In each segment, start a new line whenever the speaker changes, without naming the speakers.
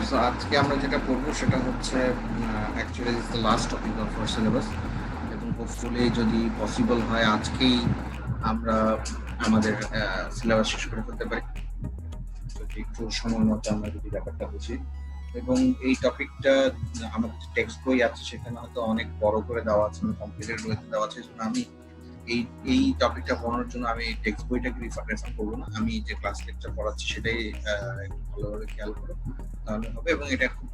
So আজকে আমরা যেটা পড়বো সেটা হচ্ছে actually is the last topic of our syllabus এবং হোপফুলি যদি পসিবল হয় আজকেই আমরা আমাদের সিলেবাস শেষ করে ফেলতে পারি যদি একটু সময় মতো আমরা যদি ব্যাপারটা বুঝি। এবং এই টপিকটা আমাদের যে টেক্সট বই আছে সেখানে হয়তো অনেক বড় করে দেওয়া আছে, কমপ্লিকেটেড ওয়েতে দেওয়া আছে। জন্য আমি এই এই টপিকটা পড়ানোর জন্য আমি টেক্সট বইটাকে রেফার করবো না, আমি যে ক্লাস লেকচার পড়াচ্ছি সেটাই একটু ভালোভাবে খেয়াল করো তাহলে হবে। এবং এটা খুব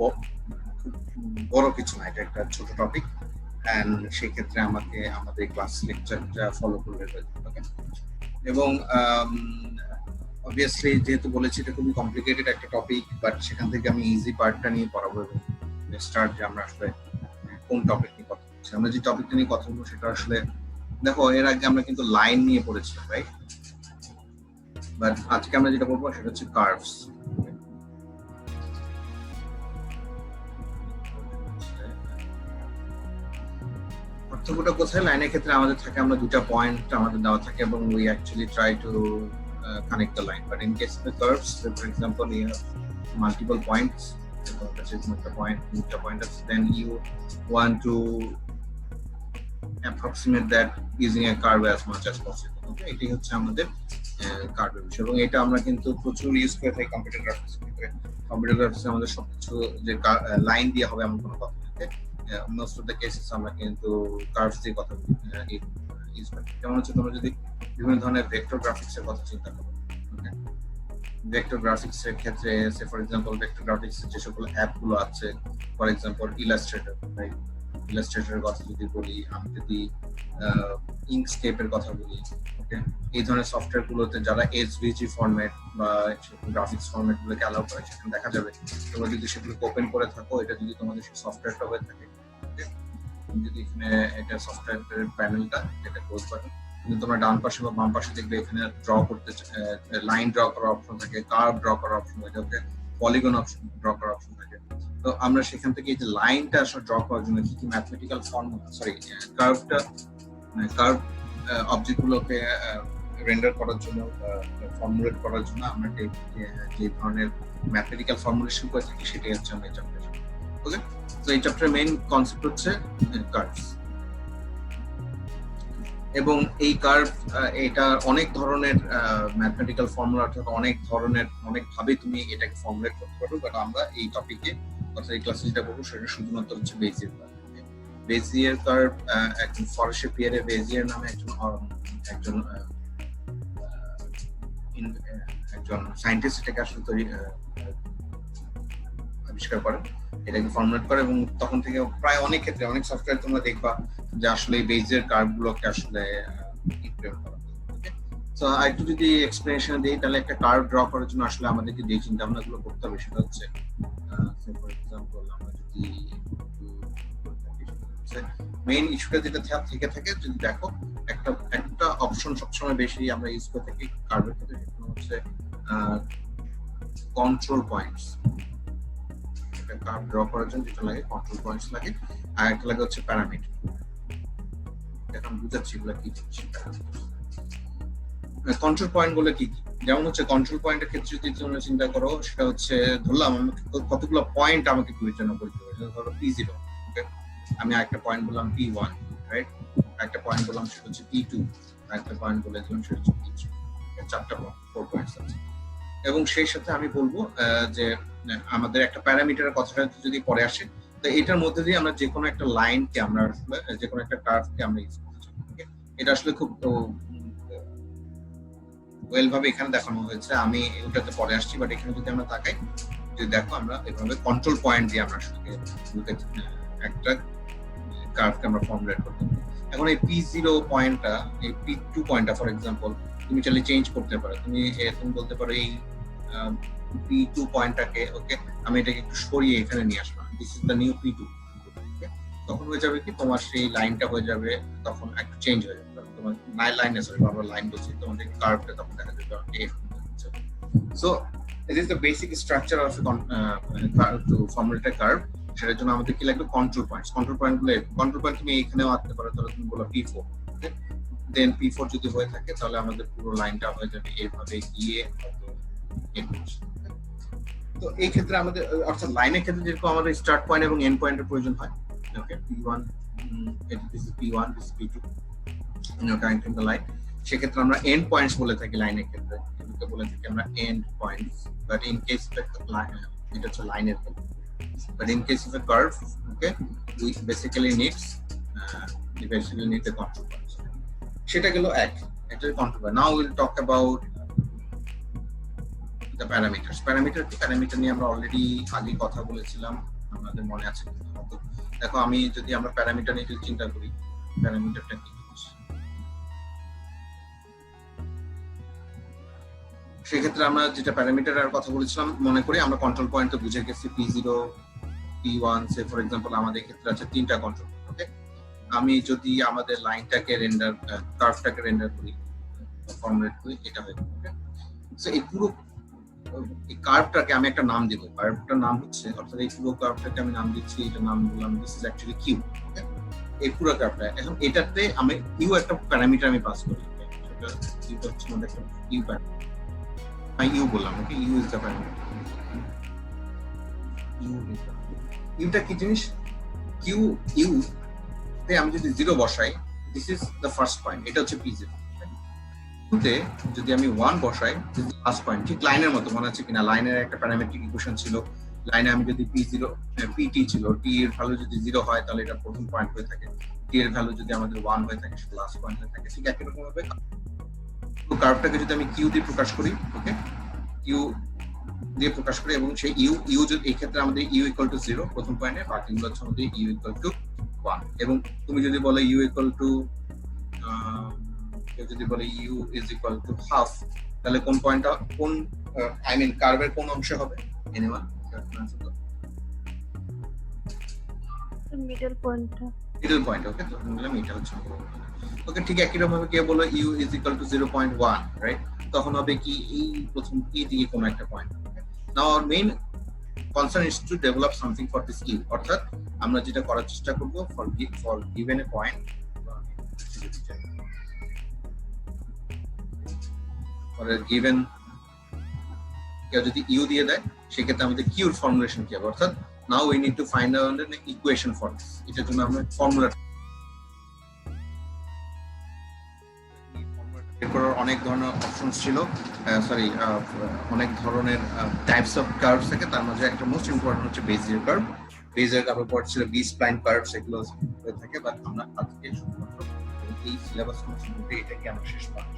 বড় কিছু না, এটা একটা ছোট টপিক অ্যান্ড সেক্ষেত্রে আমাকে আমাদের ক্লাস লেকচারটা ফলো করলে ওকে। এবং অবভিয়াসলি যেহেতু বলেছি এটা খুবই কমপ্লিকেটেড একটা টপিক, বাট সেখান থেকে আমি ইজি পার্টটা নিয়ে পড়াবো এবং স্টার্ট যে আমরা আসলে কোন টপিক নিয়ে কথা বলছি। আমরা যে টপিকটা নিয়ে কথা বলবো সেটা আসলে দেখো, এর আগে আমরা কিন্তু লাইন নিয়ে পড়েছিলাম, রাইট? বাট আজকে আমরা যেটা বলবো সেটা হচ্ছে কার্ভস। পার্থক্যটা কোথায়? লাইনের ক্ষেত্রে আমাদের থাকে, আমরা দুটা পয়েন্ট আমাদের দেওয়া থাকে এবং we actually try to connect the line, but in case of the curves, so for example you have multiple points, that is not the point of, then you want to approximate that using a curve as much as possible. Okay, এটাই হচ্ছে আমাদের কার্ভের বিষয় এবং এটা আমরা কিন্তু প্রচুর ইউজ করে থাকি কম্পিউটার গ্রাফিক্স ক্ষেত্রে। কম্পিউটার গ্রাফিক্সে আমাদের সবকিছু যে লাইন দিয়ে হবে এমন কোনো কথা নেই। মোস্ট অফ দ্য কেসেস আমরা কিন্তু কার্ভস দিয়ে কথা ইউজ করি। যেমন হচ্ছে তোমরা যদি বিভিন্ন ধরনের ভেক্টর গ্রাফিক্স এর কথা চিন্তা করো, ভেক্টর গ্রাফিক্স এর ক্ষেত্রে সে ফর এক্সাম্পল ভেক্টর গ্রাফিক্স এর যে সকল অ্যাপ গুলো আছে, ফর এক্সাম্পল ইলাস্ট্রেটর, রাইট? ইলাস্ট্রেটরের কথা যদি বলি, আমি যদি ইঙ্কস্কেপের কথা বলি, ওকে, এই ধরনের সফটওয়্যার গুলোতে যারা এসভিজি ফরম্যাট বা গ্রাফিক্স ফরম্যাট গুলোকে অ্যালাউ করে, সেখানে দেখা যাবে তোমরা যদি সেগুলোকে ওপেন করে থাকো, এটা যদি তোমাদের সেই সফটওয়্যারটা হয়ে থাকে, তুমি যদি এখানে এটা সফটওয়্যারের প্যানেলটা যেটা ক্লোজ বাটন, কিন্তু তোমরা ডান পাশে বা বাম পাশে দেখবে এখানে ড্র করতে লাইন ড্র করার অপশন থাকে, কার্ভ ড্র করার অপশন থাকে, ওকে, পলিগন অপশন ড্র করার অপশন থাকে। তো আমরা সেখান থেকে এই যে লাইনটা আসলে ড্র করার জন্য কি কি mathematical formula, sorry curve object গুলোকে রেন্ডার করার জন্য, ফর্মুলেট করার জন্য আমরা যে ধরনের ম্যাথমেটিক্যাল ফর্মুলেশন করে থাকি সেটাই হচ্ছে আমরা এই চ্যাপ্টারে। ওকে, তো এই চ্যাপ্টারের মেইন কনসেপ্ট হচ্ছে কার্ভস। এবং এই কার্ভ এটা অনেক ধরনের ম্যাথমেটিক্যাল ফর্মুলা, অর্থাৎ অনেক ধরনের অনেকভাবে তুমি এটাকে ফর্মুলেট করতে পারো। বাট আমরা এই টপিকে অর্থাৎ এই ক্লাসে যেটা বলবো সেটা শুধুমাত্র হচ্ছে বেজিয়ার কার্ভ। বেজিয়ার কার্ভ একজন ফরাসি পিয়ারে বেজিয়ার নামে একজন সায়েন্টিস্ট এটাকে আসলে আবিষ্কার করেন, এটাকে ফর্মুলেট করে এবং তখন থেকে প্রায় অনেক ক্ষেত্রে অনেক সফটওয়্যার তোমরা দেখবা যে আসলে এই বেজিয়ার কার্ভ গুলোকে আসলে ইমপ্লিমেন্ট করা। সো আরেকটু যদি এক্সপ্লেনেশন দিই, তাহলে একটা কার্ভ ড্র করার জন্য আসলে আমাদেরকে যে চিন্তা ভাবনা গুলো করতে হবে সেটা হচ্ছে, ফর এক্সাম্পল আমরা যদি মেইন ইস্যুটা যেটা থেকে থাকে, যদি দেখো একটা অপশন সবসময় বেশি আমরা ইউজ করে থাকি কার্ভের ক্ষেত্রে, সেটা হচ্ছে কন্ট্রোল পয়েন্টস। কার্ভ ড্র করার জন্য যেটা লাগে কন্ট্রোল পয়েন্টস লাগে, আর একটা লাগে হচ্ছে প্যারামিটার। এটা আমি বুঝাচ্ছি এগুলো কি জিনিস। কন্ট্রোল পয়েন্ট বলে কি, যেমন হচ্ছে কন্ট্রোল পয়েন্টের ক্ষেত্রে যদি তোমরা চিন্তা করো, সেটা হচ্ছে ধরলাম আমাকে কতগুলো পয়েন্ট আমাকে বিবেচনা করতে হবে। ধরো P0, ওকে, আমি একটা পয়েন্ট বললাম P1, রাইট? একটা পয়েন্ট বললাম সেটা হচ্ছে P2, একটা পয়েন্ট বলে দিলাম সেটা হচ্ছে P3। চারটা 4 পয়েন্টস আছে। এবং সেই সাথে আমি বলবো যে আমাদের একটা প্যারামিটারের কথাটা যদি পরে আসে, তো এটার মধ্যে দিয়ে আমরা যে কোনো একটা লাইনকে আমরা আসলে যে কোনো একটা কার্ভকে আমরা ইউজ করতে চাই। এটা আসলে খুব ওয়েল ভাবে এখানে দেখানো হয়েছে, আমি ওটাতে পরে আসছি। বাট এখানে যদি আমরা তাকাই, যদি দেখো আমরা এভাবে কন্ট্রোল পয়েন্ট দিয়ে আমরা আসলে একটা কার্ভকে আমরা ফর্মুলেট করতে পারি। এখন এই P0 পয়েন্টটা, এই P2 পয়েন্টটা ফর এক্সাম্পল তুমি চাইলে চেঞ্জ করতে পারো। তুমি বলতে পারো এই P2 পয়েন্টটাকে, ওকে, আমি এটাকে একটু সরিয়ে এখানে নিয়ে আসলাম, this is the new P2। তখন হয়ে যাবে কি, তোমার সেই লাইনটা হয়ে যাবে তখন একটু চেঞ্জ হয়ে যাবে, তোমার লাইনে সরি আমরা লাইন বলছি, তোমাদের কার্ভটা তখন দেখা যাবে F. So it is the basic structure of to formulate a curve. সেটার জন্য আমাদের কি লাগবে? Control points. কন্ট্রোল পয়েন্ট তুমি এখানেও আনতে পারো, তাহলে তুমি বলো P4, দেন P4 যদি হয়ে থাকে তাহলে আমাদের পুরো লাইনটা হয়ে যাবে এইভাবে গিয়ে হয়তো তো এই ক্ষেত্রে আমাদের অর্থাৎ লাইনের ক্ষেত্রে যেরকম আমাদের স্টার্ট পয়েন্ট এবং এন্ড পয়েন্টের প্রয়োজন হয়, ওকে, P1 this is P1, this is P2 connecting the line, সেক্ষেত্রে আমরা এন্ড পয়েন্টস বলে থাকি লাইনের ক্ষেত্রে, এগুলোকে বলে থাকি আমরা and points, but in case এটা হচ্ছে লাইনের ক্ষেত্রে, but in case of a curve, okay, we basically needs the control points. সেটা গেল এক, এটা control point. Now will talk about the parameters. Parameter নিয়ে আমরা অলরেডি আগে কথা বলেছিলাম, আমাদের মনে আছে। দেখো আমি যদি আমরা প্যারামিটার নিয়ে চিন্তা করি, প্যারামিটারটা কি, সেক্ষেত্রে আমরা যেটা প্যারামিটারের কথা বলেছিলাম মনে করি, আমরা কন্ট্রোল পয়েন্ট তো বুঝে গেছি, P0 P1 say for example আমাদের ক্ষেত্রে আছে তিনটা কন্ট্রোল। ওকে, আমি যদি আমাদের লাইনটাকে রেন্ডার, কার্ভটাকে রেন্ডার করি, ফর্মুলেট করি, এটা হবে। ওকে, সো এই পুরো এই কার্ভটাকে আমি একটা নাম দেব, কার্ভটার নাম হচ্ছে, অর্থাৎ এই পুরো কার্ভটাকে আমি নাম দিচ্ছি, এটা নাম দিলাম দিস ইজ অ্যাকচুয়ালি কিউ। ওকে, এই পুরো কার্ভটা, এখন এটাতে আমি কিউ একটা প্যারামিটার আমি পাস করি, সেটা হচ্ছে আমাদের একটা কিউ প্যারামিটার, ইউ বললাম। Okay, U is the parameter. ইউটা কি জিনিস? কিউ ইউ তে আমি যদি 0 বসাই, this is the first point, এটা হচ্ছে P0। তে যদি আমি 1 বসাই, দিস ইজ লাস্ট পয়েন্ট। ঠিক লাইনের মতো, মনে আছে কিনা, লাইনের একটা প্যারামেট্রিক ইকুয়েশন ছিল, লাইনে আমি যদি P0 PT ছিল, T এর ভ্যালু যদি 0 হয় তাহলে এটা প্রথম পয়েন্ট হয়ে থাকে, T এর ভ্যালু যদি আমাদের 1 হয়ে থাকে সেটা লাস্ট পয়েন্ট হয়ে থাকে। ঠিক একই রকম ভাবে কার্ভটাকে যদি আমি কিউ দিয়ে প্রকাশ করি, ওকে, কিউ দিয়ে প্রকাশ করি, এবং সেই ইউ যদি এই ক্ষেত্রে আমাদের ইউ ইকুয়াল টু 0 প্রথম পয়েন্টে, বাকিগুলো হচ্ছে আমাদের ইউ ইকুয়াল টু 1। এবং তুমি যদি বলে ইউ ইকুয়াল টু, কেউ যদি বলে u is equal to half, তাহলে কোন পয়েন্টটা, কোন আই মিন কার্ভের কোন অংশে হবে? এনিওয়ান?
মিডল পয়েন্টটা।
Middle point. ওকে, তো বললাম এটা হচ্ছে। ওকে, ঠিক একই রকম ভাবে কে বলে u is equal to 0.1, right? তখন হবে কি এই প্রথম ই দিকে কোন একটা point. Now our main concern is to develop something for this u, অর্থাৎ আমরা যেটা করার চেষ্টা করব for given a point, for a given, কেউ যদি ইউ দিয়ে দেয় সেক্ষেত্রে আমাদের কিউর ফর্মুলেশন কি হবে, অর্থাৎ now we need to find out an equation for this. এটার জন্য আমরা ফর্মুলা বের করার অনেক ধরনের অপশনস ছিল, অনেক ধরনের টাইপস অফ কার্ভস থাকে, তার মধ্যে একটা মোস্ট ইম্পর্টেন্ট হচ্ছে বেজিয়ার কার্ভ। বেজিয়ার কার্ভের পর ছিল বি স্প্লাইন কার্ভ, সেগুলো হয়ে থাকে। বাট আমরা আজকে শুধুমাত্র এই সিলেবাস মধ্যে এটাকে আমরা শেষ করব।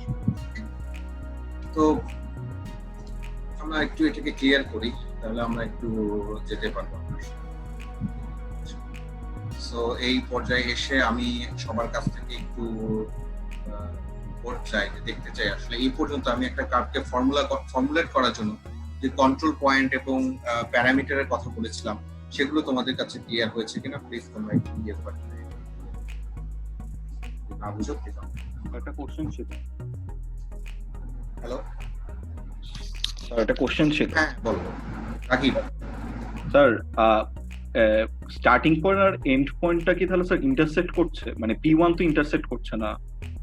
তো আমরা একটু এটাকে ক্লিয়ার করি, তাহলে আমরা একটু যেতে পারবো। সো এই পর্যায়ে এসে আমি সবার কাছ থেকে একটু দেখতে চাই আসলে এই পর্যন্ত আমি একটা কার্ভকে ফর্মুলেট করার জন্য যে কন্ট্রোল পয়েন্ট এবং প্যারামিটারের কথা বলেছিলাম, সেগুলো তোমাদের কাছে ক্লিয়ার হয়েছে কিনা প্লিজ তোমরা একটু ক্লিয়ার করো। না বুঝো প্লিজ।
একটা কোশ্চেন ছিল।
হ্যালো
স্যার, একটা কোশ্চেন ছিল।
হ্যাঁ বলো রাকিব।
স্যার, স্টার্টিং পয়েন্ট আর এন্ড পয়েন্টটা কি তাহলে স্যার ইন্টারসেক্ট করছে? মানে P1 তো ইন্টারসেক্ট করছে না,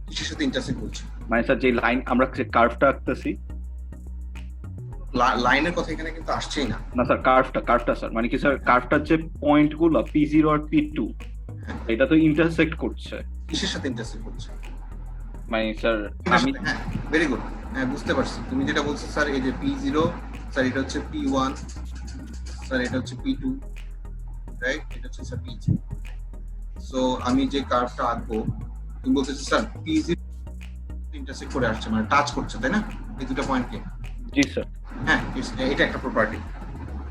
কিসের সাথে ইন্টারসেক্ট করছে?
মানে স্যার যে লাইন আমরা যে কার্ভটা আঁকতেছি,
লাইনের কথা এখানে কিন্তু আসছেই না।
না স্যার, কার্ভটা স্যার মানে কি স্যার, কার্ভটার যে পয়েন্টগুলো P0 আর P2 এটা তো ইন্টারসেক্ট করছে।
কিসের সাথে ইন্টারসেক্ট করছে?
মানে স্যার আমি,
হ্যাঁ ভেরি গুড, হ্যাঁ বুঝতে পারছি তুমি যেটা বলছো স্যার। এই যে P0 স্যার, এটা হচ্ছে P1 স্যার, এটা হচ্ছে P2, রাইট? এটা হচ্ছে স্যার P3। সো আমি যে কার্ভটা আঁকবো, তুমি বলতেছো স্যার P0 ইন্টারসেক্ট করে আসছে, মানে টাচ করছে, তাই না এই দুটো পয়েন্টকে?
জি স্যার।
হ্যাঁ, এটা একটা property.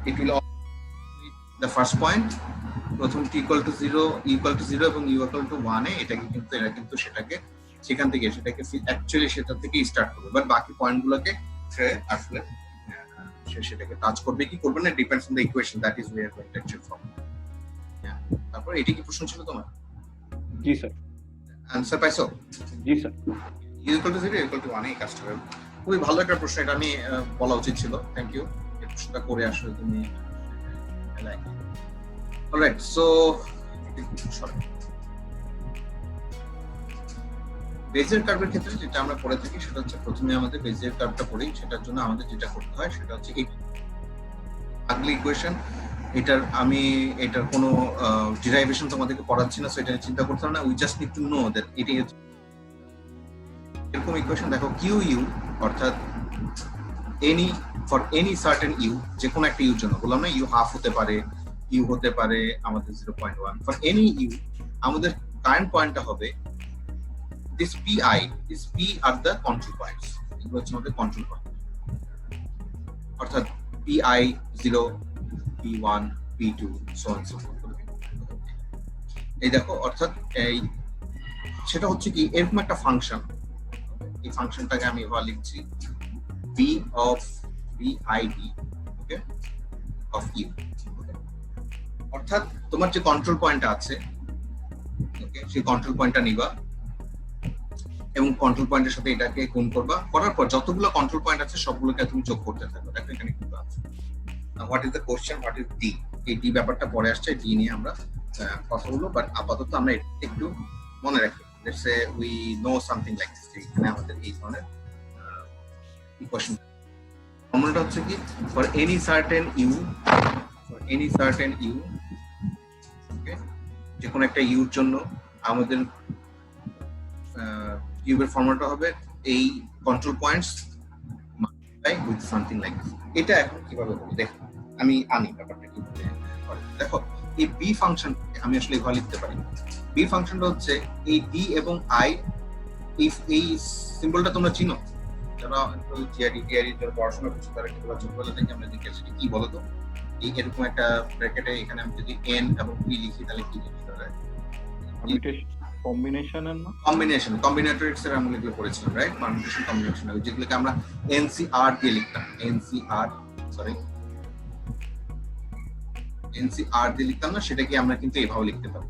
It will the first point, প্রথম t equal to 0 equal to 0 এবং u ইকুয়াল টু 1 এ এটাকে কিন্তু এরা কিন্তু সেটাকে সেখান থেকে সেটাকে অ্যাকচুয়ালি সেটা থেকেই স্টার্ট করবে, বাট বাকি পয়েন্টগুলোকে সে আসলে সে সেটাকে টাচ করবে কি করবে না, depends on the equation that is wire going to actually form. তারপর এটি কি প্রশ্ন ছিল তোমার?
জি স্যার।
আনসার পাইছো?
জি sir.
u equal to 0 equal to 1 এই কাজটা হবে। খুবই ভালো একটা প্রশ্ন, এটা আমি বলা উচিত ছিল, থ্যাংক ইউ। এই প্রশ্নটা করে আসলে তুমি লাইক। অলরাইট, সো বেজিয়ার কার্ভের ক্ষেত্রে যেটা আমরা পড়ে থাকি সেটা হচ্ছে প্রথমে আমাদের বেজিয়ার কার্ভটা পড়ি, সেটার জন্য আমাদের যেটা করতে হয় সেটা হচ্ছে আগলি ইকুয়েশন, এটার কোনো ডিরাইভেশন তোমাদেরকে পড়াচ্ছি না, সো এটা চিন্তা করতে হবে না, we just need to know that এটাই এরকম ইকুয়েশন। দেখো কিউ ইউ অর্থাৎ ফর এনি সার্টেন ইউ, যে কোনো একটা ইউর জন্য বললাম না, ইউ হাফ হতে পারে, ইউ হতে পারে আমাদের 0.1, ফর এনি ইউ আমাদের কারেন্ট পয়েন্টটা হবে this pi, this p are the control points, এগুলো হচ্ছে আমাদের কন্ট্রোল পয়েন্ট, অর্থাৎ pi 0, p1, p2 so on so forth। এই দেখো অর্থাৎ এই সেটা হচ্ছে কি এরকম একটা ফাংশন, এই ফাংশনটাকে আমি এভাবে লিখছি v of vid, okay, of u, অর্থাৎ তোমার যে কন্ট্রোল পয়েন্টটা আছে, ওকে, সেই কন্ট্রোল পয়েন্টটা নিবা এবং কন্ট্রোল পয়েন্টের সাথে এটাকে গুণ করবা, করার পর যতগুলো কন্ট্রোল পয়েন্ট আছে সবগুলোকে তুমি যোগ করতে থাকবে। দেখো এখানে কিন্তু আছে what is the question, what is D, এই ডি ব্যাপারটা পরে আসছে, ডি নিয়ে আমরা কথা বলবো, বাট আপাতত আমরা একটু মনে রাখি, let's say we know something like this, এখানে আমাদের এই ধরনের ইকুয়েশন ফর্মুলাটা হচ্ছে কি ফর এনি সার্টেন ইউ, ওকে, যে কোনো একটা ইউর জন্য আমাদের কিউবের ফর্মুলাটা হবে এই control points multiply with something like this. এটা এখন কিভাবে হবে দেখো, আমি আনি ব্যাপারটা কিভাবে করে। দেখো এই বি ফাংশন আমি আসলে এভাবে লিখতে পারি, বি ফাংশনটা হচ্ছে এই ডি এবং আই, এই সিম্বলটা তোমরা চিনো, যারা জিআরই যারা পড়াশোনা করছে তারা কিন্তু ছোটবেলা থেকে আমরা দেখেছি কি বলতো, এই এরকম একটা ব্র্যাকেটে এখানে আমি যদি এন এবং পি লিখি তাহলে কি লিখতে হয়, কম্বিনেটরিক্স এর আমরা এগুলো পড়েছিলাম, রাইট, পারমিউটেশন কম্বিনেশন, যেগুলোকে আমরা এনসিআর দিয়ে লিখতাম, এনসিআর দিয়ে লিখতাম না, সেটাকে আমরা কিন্তু এইভাবে লিখতে পারি।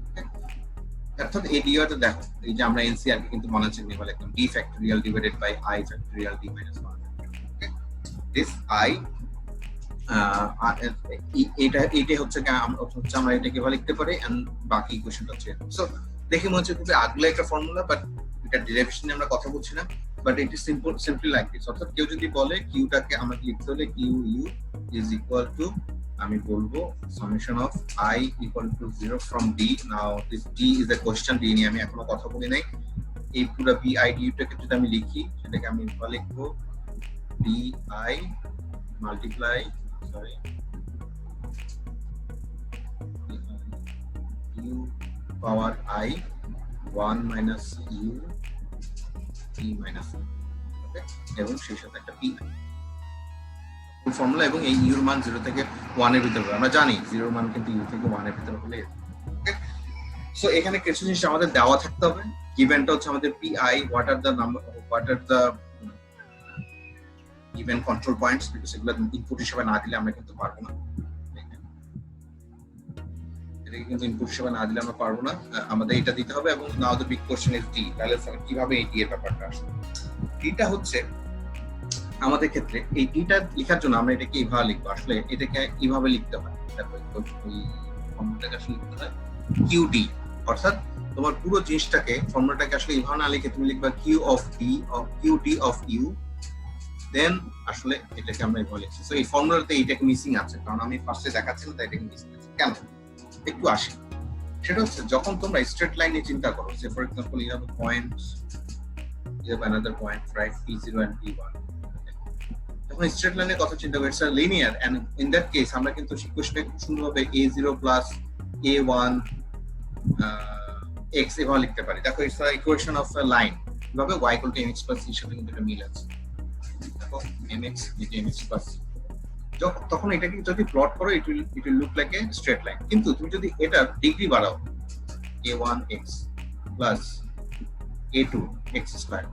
অর্থাৎ এই ডিওতে দেখো এই যে আমরা এনসিআর কে কিন্তু মনে চিহ্ন বলে একদম d factorial divided by i factorial d minus 1, okay, this i এটা হচ্ছে আমরা এটাকে কিভাবে লিখতে পারি, এন্ড বাকি ইকুয়েশনটা হচ্ছে। সো দেখে মনে হচ্ছে খুবই আগলে একটা ফর্মুলা, বাট এটা ডেরিভেশন নিয়ে আমরা কথা বলছি না, but it is simply like this. অর্থাৎ কেউ যদি বলে কিউটাকে আমাকে লিখতে হলে q u is equal to, আমি বলবো summation of i equal to 0 from d, now this d is the question, d নিয়ে আমি এখনো কথা বলি নাই। এই পুরো bi টাকে যদি আমি লিখি সেটাকে আমি লিখবো bi multiply u power i 1 minus u t minus, okay, এবং সেই সাথে একটা p ফর্মুলা, এবং এই ইউর মান 0 থেকে 1 এর ভিতরে, আমরা জানি 0 এর মান কিন্তু ইউ থেকে 1 এর ভিতরে হলে, ওকে। সো এখানে কিছু জিনিস আমাদের দেওয়া থাকতে হবে, গিভেনটা হচ্ছে আমাদের pi, what are the given control points, because এগুলো ইনপুট হিসেবে না দিলে আমরা কিন্তু পারবো না, এটাকে কিন্তু ইনপুট হিসেবে না দিলে আমরা পারবো না, আমাদের এটা দিতে হবে। এবং now the big question is D, তাহলে কিভাবে এই ডি এর ব্যাপারটা আসবে, ডিটা হচ্ছে আমাদের ক্ষেত্রে এই ডিটা লেখার জন্য আমরা এটাকে এইভাবে লিখবো, আসলে এটাকে এইভাবে লিখতে হয়, ফর্মুলাটাকে আসলে লিখতে হয় কিউ ডি, অর্থাৎ তোমার পুরো জিনিসটাকে ফর্মুলাটাকে আসলে এইভাবে না লিখে তুমি লিখবা কিউ ডি অফ ইউ, দেন আসলে এটাকে আমরা এইভাবে লিখছি। সো এই ফর্মুলাতে এইটাকে মিসিং আছে, কারণ আমি ফার্স্টে দেখাচ্ছিলাম তাই এটাকে মিসিং আছে, কেন একটু আসি। সেটা হচ্ছে যখন তোমরা স্ট্রেট লাইন নিয়ে চিন্তা করো, say for example you have a point, you have another point, right, p0 and p1, যখন স্ট্রেট লাইনের কথা চিন্তা করি, it's a linear, and in that case আমরা কিন্তু ইকুয়েশনটাকে খুব সুন্দরভাবে a0 প্লাস a1 x এভাবে লিখতে পারি। দেখো it's a equation of a line, কিভাবে y equal to mx plus c এর সাথে কিন্তু এটা মিল আছে, দেখো mx প্লাস c, তখন এটাকে যদি প্লট করো it will look like a straight line. কিন্তু তুমি যদি এটার ডিগ্রি বাড়াও a1x plus a2 x square,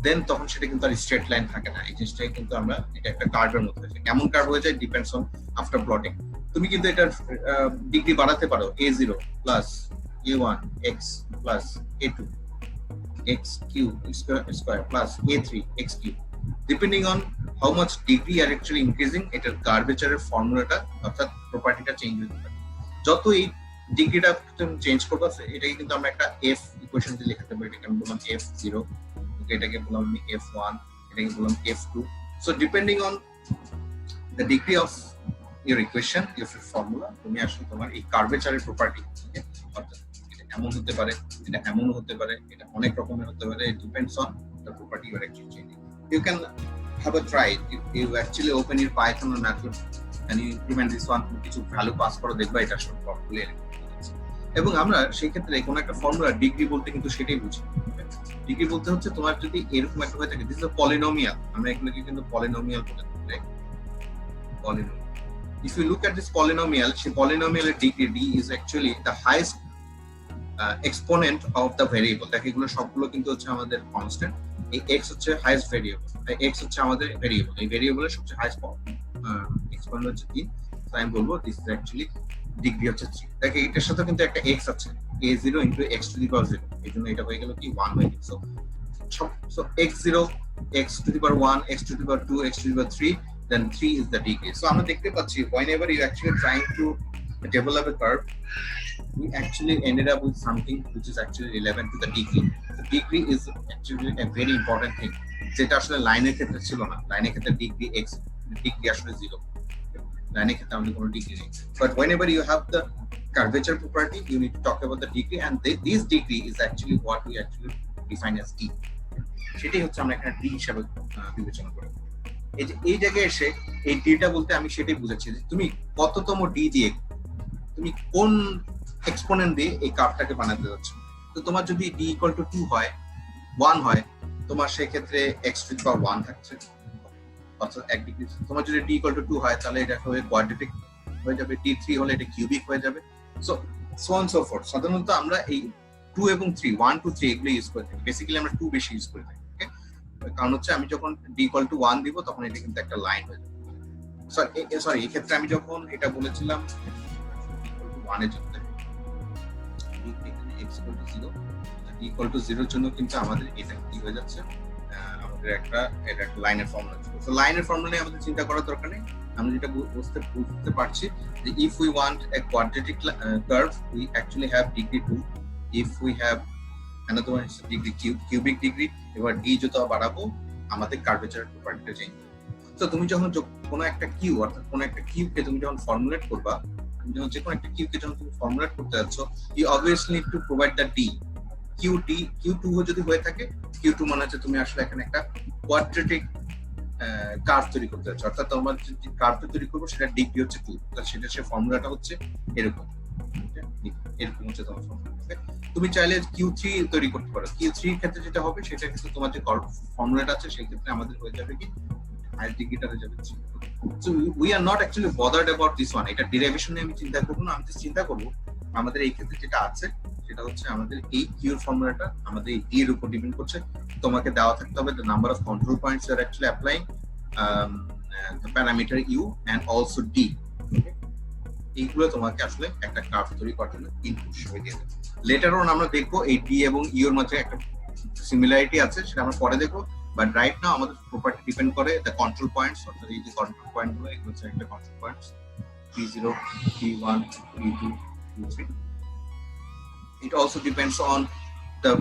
দেন তখন সেটা কিন্তু আর স্ট্রেট লাইন থাকে না, এই জিনিসটাই কিন্তু আমরা এটা একটা কার্ভের মধ্যে আছে। কেমন কার্ভ হয়ে যায় ডিপেন্ডস অন আফটার প্লটিং। তুমি কিন্তু এটার ডিগ্রি বাড়াতে পারো a0 plus a1 x plus a2 x cube square plus a3 x cube, depending on how much degree are actually increasing, এটার কার্ভেচারের ফর্মুলাটা অর্থাৎ প্রপার্টিটা চেঞ্জ হতে পারে। যত এই ডিগ্রিটা তুমি চেঞ্জ করবে এটাকে কিন্তু আমরা একটা f ইকুয়েশন দিয়ে লিখতে পারি, এটাকে আমি বললাম f0, এটাকে বললাম আমি f1, এটাকে বললাম f2। So depending on the degree of your equation, your formula, তুমি আসলে তোমার এই কার্ভেচারের প্রপার্টি, অর্থাৎ এটা এমন হতে পারে, এটা এমন হতে পারে, এটা অনেক রকমের হতে পারে, it depends on the property you are actually changing. You can have a try if you actually open your Python or MATLAB and you implement this one, কিছু ভ্যালু পাস করো, দেখবা এটা আসলে প্রপারলি এরকম হচ্ছে। এবং আমরা সেই ক্ষেত্রে কোনো একটা ফর্মুলা ডিগ্রি বলতে কিন্তু সেটাই বুঝি। ডিগ্রি বলতে হচ্ছে তোমার যদি এরকম একটা হয়ে থাকে, দিস ইজ আ পলিনোমিয়াল, আমরা এগুলোকে কিন্তু পলিনোমিয়াল বলে থাকি। Polynomial. If you look at this polynomial, সেই polynomial degree d is actually the highest exponent of the variable. দেখো এগুলো সবগুলো কিন্তু হচ্ছে আমাদের কনস্ট্যান্ট। এই x হচ্ছে হাইয়েস্ট ভেরিয়েবল, x হচ্ছে আমাদের ভেরিয়েবল, এই ভেরিয়েবলের সবচেয়ে হাইয়েস্ট এক্সপোনেন্ট হচ্ছে 3। তো আমি বলবো দিস ইজ অ্যাকচুয়ালি ডিগ্রি হচ্ছে 3। দেখো এটার সাথে কিন্তু একটা x আছে, a0 into x to the power 0, এইজন্য এটা হয়ে গেল কি 1 হয়ে গেল। So x0, x to the power 1, x to the power 2, x to the power 3, then 3 is the degree. So আমরা দেখতে পাচ্ছি whenever you actually trying to develop a curve, we actually ended up with something which is actually relevant to the degree. The degree is actually a very important thing, যেটা আসলে লাইনের ক্ষেত্রে ছিল না। লাইনের ক্ষেত্রে ডিগ্রি x, ডিগ্রি আসলে 0, লাইনের ক্ষেত্রে আমাদের কোনো ডিগ্রি নেই। But whenever you have the curvature property, you need to talk about the degree, and this degree is actually what we actually define as d. সেটাই হচ্ছে আমরা এখানে d হিসাবে বিবেচনা করি। এই যে এই জায়গায় এসে এই ডিটা বলতে আমি সেটাই বুঝাচ্ছি যে তুমি কততম ডি দিয়ে, তুমি কোন এক্সপোনেন্ট দিয়ে এই কার্ভটাকে বানাতে যাচ্ছ। তো তোমার যদি ডি ইকুয়াল টু 2 হয়, 1 হয়, তোমার সেই ক্ষেত্রে x টু দি পাওয়ার 1 থাকছে, অর্থাৎ 1 ডিগ্রি। তোমার যদি ডি ইকুয়াল টু 2 হয়, তাহলে এটা হবে কোয়াড্রেটিক হয়ে যাবে, ডি 3 হলে এটা কিউবিক হয়ে যাবে। So on so fourth. সাধারণত আমরা এই 2 এবং 3, 1 2 3 এগুলো ইউজ করে থাকি। বেসিক্যালি আমরা 2 বেশি ইউজ করে থাকি, কারণ হচ্ছে আমি যখন d equal to 1 দিব তখন এটা কিন্তু একটা লাইন হয়ে যাবে। সরি এই ক্ষেত্রে আমি যখন এটা বলেছিলাম d equal to 1 এর জন্য, x equal to 0, d equal to 0 এর জন্য কিন্তু আমাদের এটা কি হয়ে যাচ্ছে, আমাদের এটা একটা লাইনের ফর্মুলা ছিল। তো লাইনের ফর্মুলা আমাদের চিন্তা করার দরকার নেই, আমরা যেটা বুঝতে পারছি যে if we want a quadratic curve, we actually have degree 2. if we have another one is degree cubic degree, এবার d যত বাড়াবো আমাদের কার্ভেচার প্রপার্টিটা চেঞ্জ হবে। তো তুমি যখন কোনো একটা কিউ, অর্থাৎ কোনো একটা কিউকে তুমি যখন ফর্মুলেট করবা, তুমি যখন যে কোনো একটা কিউকে যখন তুমি ফর্মুলেট করতে যাচ্ছ, you obviously need to provide the d. q2 যদি হয়ে থাকে, q2 মানে হচ্ছে তুমি আসলে এখানে একটা কোয়াড্রেটিক কার্ভ তৈরি করতে যাচ্ছ, অর্থাৎ তোমার যে কার্ভটা তৈরি করবো সেটা ডিগ্রি হচ্ছে 2, তাহলে সেটা সে ফর্মুলাটা হচ্ছে এরকম হচ্ছে তোমার ফর্মুলা। তুমি চাইলে Q3 তৈরি করতে পারো। Q3 এর ক্ষেত্রে যেটা হবে সেটা কিন্তু তোমার যে ফর্মুলাটা আছে সেই ক্ষেত্রে আমাদের হয়ে যাবে কি হাইয়েস্ট ডিগ্রিটা হয়ে যাবে 3। So we are not actually bothered about this one. এটা ডেরিভেশন নিয়ে আমি চিন্তা করব না, আমি জাস্ট চিন্তা করব আমাদের এই ক্ষেত্রে যেটা আছে সেটা হচ্ছে আমাদের এই Q এর ফর্মুলাটা আমাদের এই D এর উপর ডিপেন্ড করছে। তোমাকে দেওয়া থাকতে হবে the number of control points you are actually applying, the parameter U and also D. এইগুলো তোমাকে আসলে একটা কার্ভ তৈরি করার জন্য ইনপুট হিসেবে দিয়ে দেবে। লেটার অন আমরা দেখবো এই ডি এবং ইউ এর মধ্যে একটা সিমিলারিটি আছে, সেটা আমরা পরে দেখবো। বাট রাইট নাও আমাদের প্রপার্টি ডিপেন্ড করে দ্য কন্ট্রোল পয়েন্টস, অর্থাৎ এই যে কন্ট্রোল পয়েন্ট গুলো এগুলো হচ্ছে একটা control points P0, P1, P2, P3. It also depends on the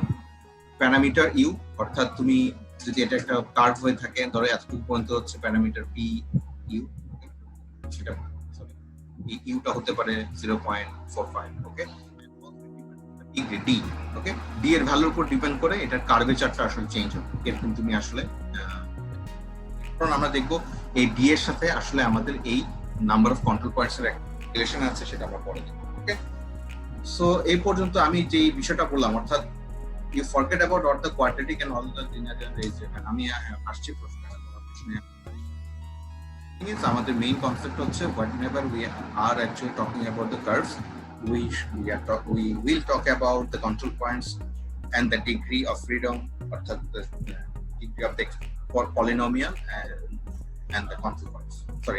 parameter U, অর্থাৎ তুমি যদি এটা একটা কার্ভ হয়ে থাকে, ধরো এতটুকু পর্যন্ত হচ্ছে প্যারামিটার P U, সেটা এই ইউটা হতে পারে 0.45, ওকে। ডিগ্রি ডি, ওকে, ডি এর ভ্যালুর উপর ডিপেন্ড করে এটার কার্ভেচারটা আসলে চেঞ্জ হবে। এরকম তুমি আসলে কারণ আমরা দেখবো এই ডি এর সাথে আসলে আমাদের এই নাম্বার অফ কন্ট্রোল পয়েন্টস এর রিলেশন আছে, সেটা আমরা পরে দেখবো, ওকে। সো এই পর্যন্ত আমি যে বিষয়টা বললাম, অর্থাৎ you forget about all the quadratic and all the linear regression. আমি আসছি প্রশ্নে। আমাদের মেইন কনসেপ্ট হচ্ছে whenever we are actually talking about the curves, we will talk about the control points and the degree of freedom, অর্থাৎ the degree of the polynomial and the control points,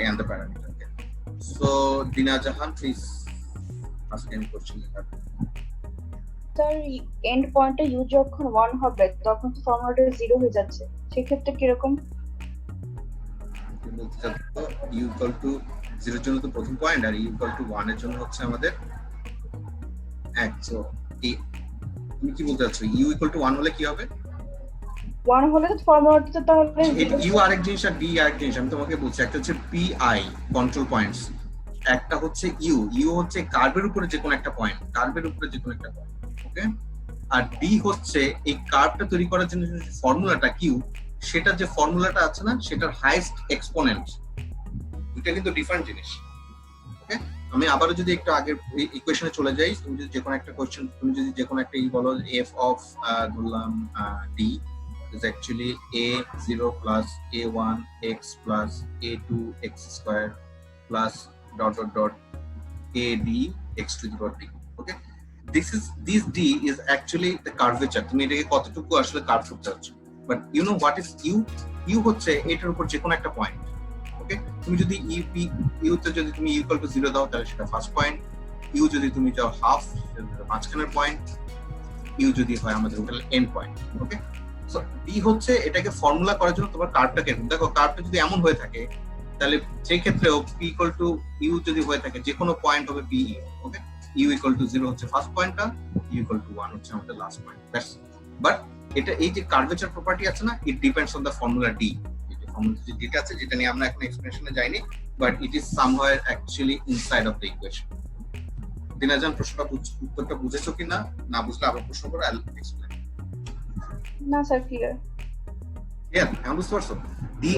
and the parameter. Okay. So Dina Jahan, please ask any question you have.
Sir end পয়েন্টে u যখন 1 হবে তখন তো ফর্মুলাটা 0 হয়ে যাচ্ছে, সেই ক্ষেত্রে কি রকম?
u equal to 0 এর জন্য তো প্রথম পয়েন্ট, আর u equal to 1 এর জন্য হচ্ছে আমাদের 1। সো তুমি কি বলতে চাচ্ছ, u equal to 1 হলে কি হবে?
1 হলে তো ফর্মুলাটা তাহলে
u আরেক জিনিস আর d আরেক জিনিস। আমি তোমাকে বলছি একটা হচ্ছে pi কন্ট্রোল পয়েন্টস, একটা হচ্ছে ইউ, ইউ হচ্ছে কার্ভের উপরে যে কোনো একটা পয়েন্ট, কার্ভের উপরে যে কোনো একটা পয়েন্ট, ওকে। আর ডি হচ্ছে এই কার্ভটা তৈরি করার জন্য যে ফর্মুলাটা কিউ, সেটা যে ফর্মুলাটা আছে না, সেটার হাইয়েস্ট এক্সপোনেন্ট। দুটো কিন্তু ডিফারেন্ট জিনিস, ওকে। আমি আবারও যদি একটু আগের ইকুয়েশনে চলে যাই, তুমি যদি যে কোনো একটা কোশ্চেন, তুমি যদি যে কোনো একটা বলো এফ অফ ধরলাম D is actually a0 plus a1 x plus a2 x square plus dot dot dot a d x to the power d, okay. This d is actually the curvature, তুমি এটাকে কতটুকু আসলে curve করতে যাচ্ছ, but you know what is u, u হচ্ছে এটার উপর যে কোনো একটা পয়েন্ট, ওকে। তুমি যদি ইউ তে যদি তুমি ইকুয়াল টু 0 দাও তাহলে সেটা ফার্স্ট পয়েন্ট, ইউ যদি তুমি যাও হাফ সেটা মাঝখানের পয়েন্ট, ইউ যদি হয় আমাদের ওটা এন্ড পয়েন্ট, ওকে। সো ডি হচ্ছে এটাকে ফর্মুলা করার জন্য তোমার কার্ভটা কেমন, দেখো কার্ভটা যদি এমন হয়ে থাকে তাহলে সেই ক্ষেত্রেও পি ইকুয়াল টু ইউ যদি হয়ে থাকে যে কোনো পয়েন্ট হবে P, okay. U equal to 0 হচ্ছে ফার্স্ট পয়েন্টটা, ইউ ইকুয়াল টু 1 হচ্ছে আমাদের লাস্ট পয়েন্ট, দ্যাটস। বাট এটা এই যে কার্ভেচার প্রপার্টি আছে না, it depends on the formula D, এটা ফর্মুলা যেটা আছে, যেটা নিয়ে আমরা এখন এক্সপ্লেনেশনে যাইনি, but it is somewhere actually inside of the equation. দিনাজান প্রশ্নটা উত্তরটা বুঝেছো কিনা, না বুঝলে আবার প্রশ্ন করে আই উইল এক্সপ্লেইন।
না স্যার, ক্লিয়ার।
এখন বুঝতে পারছো? ডি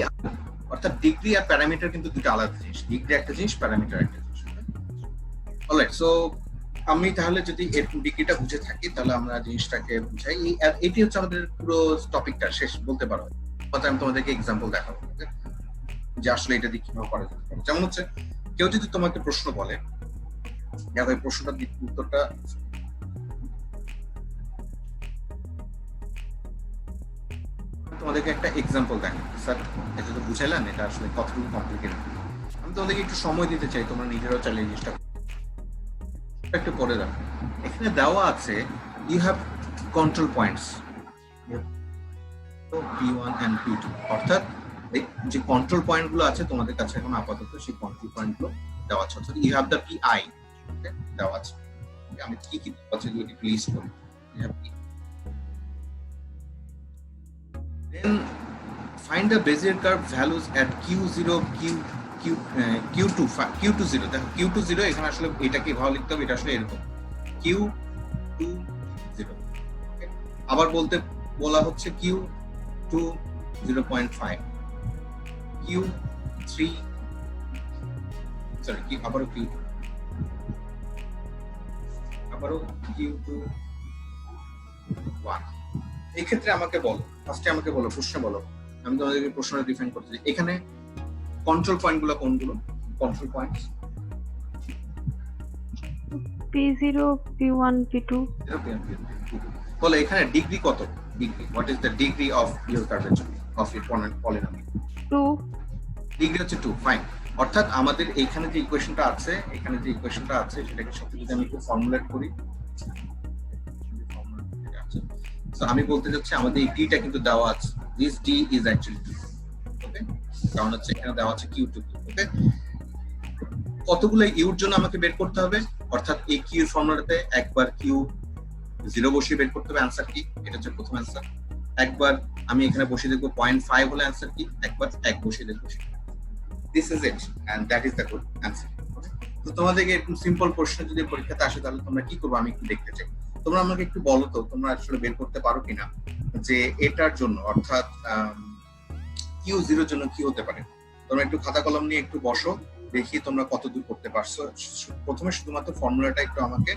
অর্থাৎ ডিগ্রি আর প্যারামিটার কিন্তু দুটো আলাদা জিনিস, ডিগ্রি একটা জিনিস, প্যারামিটার একটা জিনিস। অলরাইট, সো আমি তাহলে যদি এরকম ডিগ্রিটা বুঝে থাকি তাহলে আমরা জিনিসটাকে বুঝাই, আর এটি হচ্ছে আমাদের পুরো টপিকটা শেষ বলতে পারো। কথা আমি তোমাদেরকে এক্সাম্পল দেখাবো যে আসলে এটা দিয়ে কিভাবে করা যেতে পারে। যেমন হচ্ছে কেউ যদি তোমাকে প্রশ্ন বলে, দেখো এই প্রশ্নটার উত্তরটা তোমাদেরকে একটা এক্সাম্পল দেখাই। স্যার এটা তো বুঝাইলেন, এটা আসলে কতটুকু কমপ্লিকেটেড, আমি তোমাদেরকে একটু সময় দিতে চাই, তোমরা নিজেরাও চাইলে এই জিনিসটা একটু পরে রাখো। এখানে দেওয়া আছে you have control points P1 and P2, অর্থাৎ যে কন্ট্রোল পয়েন্ট গুলো আছে তোমাদের কাছে এখন আপাতত, সেই কন্ট্রোল পয়েন্ট গুলো দেওয়া আছে, অর্থাৎ ইউ হ্যাভ দ্য PI দেওয়া আছে। আমি কি কি আছে যদি লিস্ট করি, you have P, then find the Bezier curve values at Q0 Q20, দেখো Q20 এখানে আসলে এটাকে ভালো লিখতে হবে, এটা আসলে এরকম Q20, আবার বলা হচ্ছে Q2 0.5, Q3 সরি কি আবারও Q2, আবারও Q2 1। এই ক্ষেত্রে আমাকে বলো, ফার্স্টে আমাকে বলো, প্রশ্ন বলো, আমি তোমাদেরকে প্রশ্নটা ডিফাইন করতে চাই। এখানে কন্ট্রোল পয়েন্ট গুলো কোনগুলো? Control points
P0, P1, P2.
বলো এখানে ডিগ্রি কত? Degree, what is the degree of your curvature of your polynomial?
2.
Degree হচ্ছে 2, ফাইন। অর্থাৎ আমাদের এখানে যে ইকুয়েশনটা আছে, এখানে যে ইকুয়েশনটা আছে সেটাকে সাথে যদি আমি একটু ফর্মুলেট করি, সো আমি বলতে যাচ্ছি আমাদের এই ডিটা কিন্তু দেওয়া আছে, দিস ডি ইজ অ্যাকচুয়ালি 2, ওকে। কারণ হচ্ছে এখানে দেওয়া আছে Q2, ওকে। কতগুলো ইউর জন্য আমাকে বের করতে হবে, অর্থাৎ এই কিউ ফর্মুলাতে একবার Q0 বসিয়ে বের করতে হবে অ্যানসার কি, এটা হচ্ছে প্রথম অ্যানসার। একবার আমি এখানে বসিয়ে দেখবো 0.5 হলে অ্যানসার কি, একবার 1 বসিয়ে দেখবো, this is it and that is the good answer. তো তোমাদেরকে এরকম সিম্পল প্রশ্ন যদি পরীক্ষাতে আসে তাহলে তোমরা কি করবে আমি একটু দেখতে চাই। তোমরা আমাকে একটু বলো তো তোমরা আসলে বের করতে পারো কিনা যে এটার জন্য, অর্থাৎ Q0 জন্য কি হতে পারে। তোমরা একটু খাতা কলম নিয়ে একটু বসো, দেখি তোমরা কত দূর করতে পারছো। প্রথমে শুধুমাত্র ফর্মুলাটা একটু আমাকে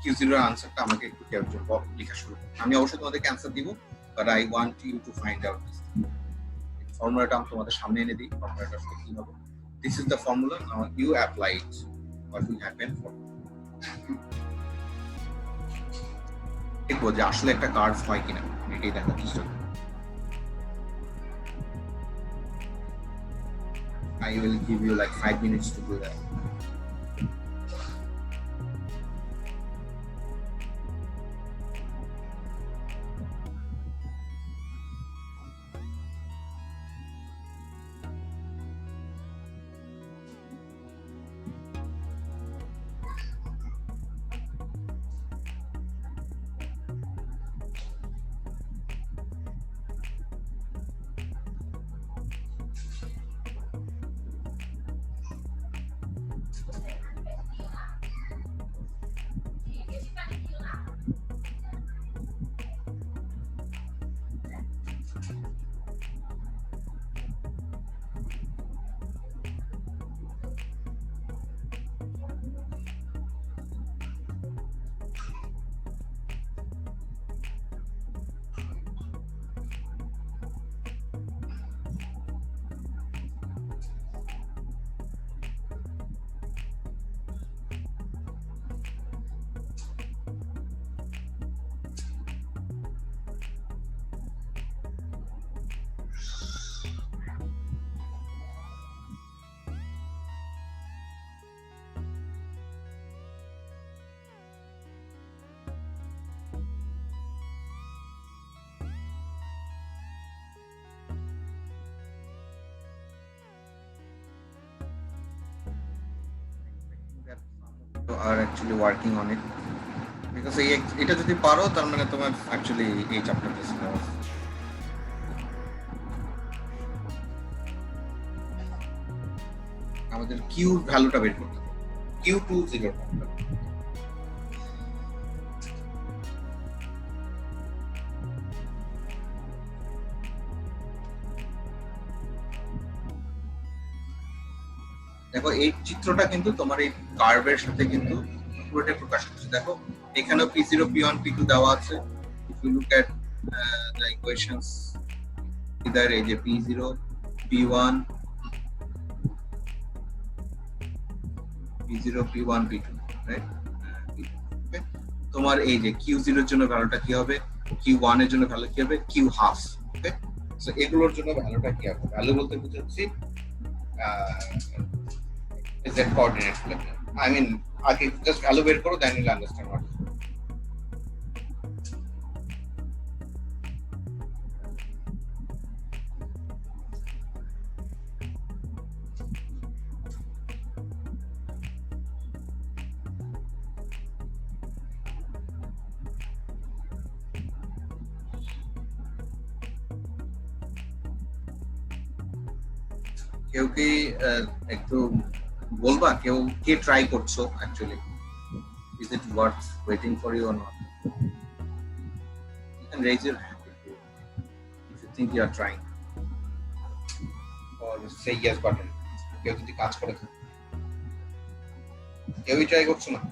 Q0 এর আনসারটা আমাকে একটু লেখা শুরু করো। আমি অবশ্যই তোমাদেরকে অ্যানসার দিব, but I want you to find out this. ফর্মুলাটা আমি তোমাদের সামনে এনে দিই, ফর্মুলাটা আসলে কি হবে। This is the formula, now you apply it, what will happen for দেখবো যে আসলে একটা কার্ভ হয় কিনা, এটাই দেখার চেষ্টা করবো। I will give you like 5 minutes to do that. আর actually working on it because এটা যদি পারো তার মানে তোমার অ্যাকচুয়ালি এই চ্যাপ্টারটা সিলেবাস। আমাদের কিউ ভ্যালুটা বের করতে হবে, Q20 দেখো এই চিত্রটা কিন্তু তোমার এই কার্ভের সাথে কিন্তু পুরোটাই প্রকাশ করছে। দেখো এখানেও P0 P1 P2 দেওয়া আছে। If you look at the equations either এই যে P0 P1 P1 P2 right. তোমার এই যে Q0 এর জন্য ভ্যালুটা কি হবে, Q1 এর জন্য ভ্যালু কি হবে, Q12। ওকে, সো এগুলোর জন্য ভ্যালুটা কি হবে, ভ্যালু বলতে বুঝাচ্ছি z coordinate plane। I mean আগে জাস্ট ভ্যালু বের করো, then you'll understand what is it. কেউ কি একটু বলবা, কেউ কে ট্রাই করছো actually, is it worth waiting for you or not? You can raise your hand if you think you are trying, or say yes button. কেউ যদি কাজ করে থাকে, কেউই ট্রাই করছো না?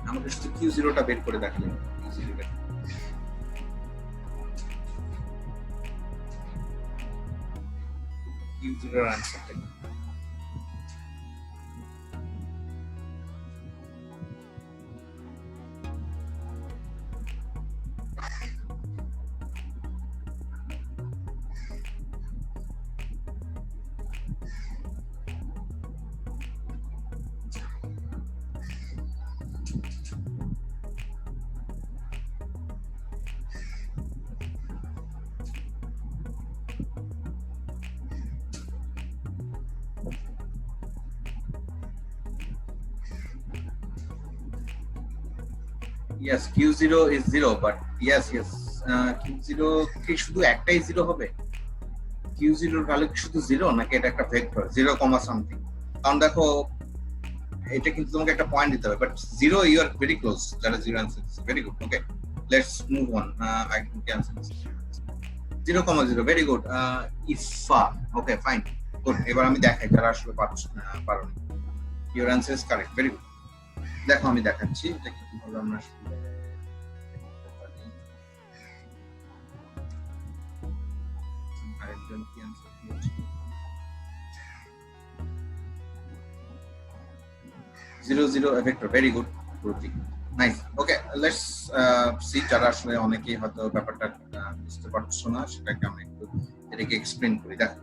আমাদের শুধু Q0 টা বের করে দেখলেন। Q0 এর আনসারটা কি? Yes, Q0 is 0, but yes, Q0 কি শুধু একটাই 0 হবে? Q0 এর ভ্যালু কি শুধু 0 নাকি এটা একটা ভেক্টর 0, সামথিং? কারণ দেখো এটা কিন্তু তোমাকে একটা পয়েন্ট দিতে হবে, but 0 you are very close. That is your answer. Very good. Okay, let's move on. I can answer this. 0, 0, very good. Ifa. Okay, fine. Good. এবার আমি দেখাই যারা আসলে পারো না। Your answer is correct. Very good. দেখো আমি দেখাচ্ছি এটা কিভাবে আমরা আরেকজন কি অ্যানসার দিয়েছে। 0, 0 a vector. Very good. Nice. Okay, let's see যারা আসলে অনেকেই হয়তো ব্যাপারটা বুঝতে পারছো না, সেটাকে আমি একটু এটাকে এক্সপ্লেইন করি। দেখো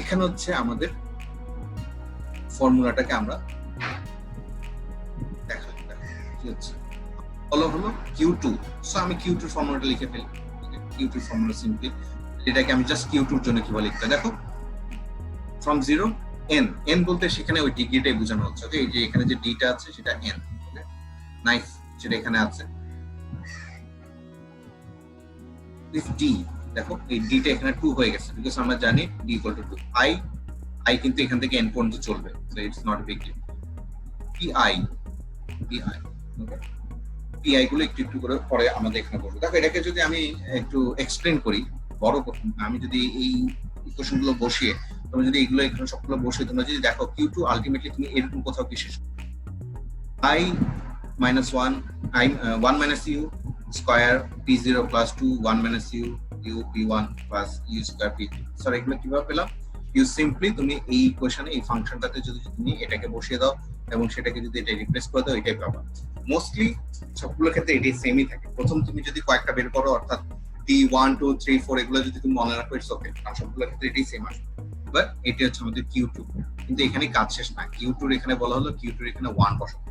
এখানে হচ্ছে আমাদের ফর্মুলাটাকে আমরা হলো Q2। সো আমি Q2 ফর্মুলাটা লিখে ফেলি। Q2 ফর্মুলা সিম্পলি এটাকে আমি জাস্ট Q2 এর জন্য কিভাবে লিখতে, দেখো ফ্রম 0 n, n বলতে সেখানে ওই ডিগ্রিটাই বোঝানো হচ্ছে। ওকে, এই যে এখানে যে ডিটা আছে সেটা n। ওকে, নাইস, সেটা এখানে আছে। ইফ d, দেখো এই ডিটা এখানে 2 হয়ে গেছে বিকজ আমরা জানি d = 2। i কিন্তু এখান থেকে n পর্যন্ত চলবে, so it's not a big deal. pi, okay, PI গুলো একটু একটু করে পরে আমাদের এখানে বলবো। দেখো এটাকে যদি আমি একটু এক্সপ্লেইন করি, বড় আমি যদি এই ইকুয়েশন গুলো বসিয়ে, তুমি যদি এগুলো এখানে সবগুলো বসিয়ে তোমরা যদি দেখো Q2 আলটিমেটলি তুমি এরকম কোথাও কি শেষ i - 1 - u square p0 + 2 1 - u p1 + u square p2। Sorry, এগুলো কিভাবে পেলাম? ইউ সিম্পলি তুমি এই ইকুয়েশনে এই ফাংশনটাতে যদি তুমি এটাকে বসিয়ে দাও এবং সেটাকে যদি এটা রিপ্লেস করে দাও, এটাই পাবা। মোস্টলি সবগুলোর ক্ষেত্রে এটাই সেমই থাকে। প্রথম তুমি যদি কয়েকটা বের করো, অর্থাৎ d P1 2 3 4 এগুলো যদি তুমি মনে রাখো ইটস ওকে, কারণ সবগুলোর ক্ষেত্রে এটাই সেম আসবে। বাট এটা হচ্ছে আমাদের Q2, কিন্তু এখানে কাজ শেষ না। Q2 এর এখানে বলা হলো Q2 এর এখানে 1 বসাবো।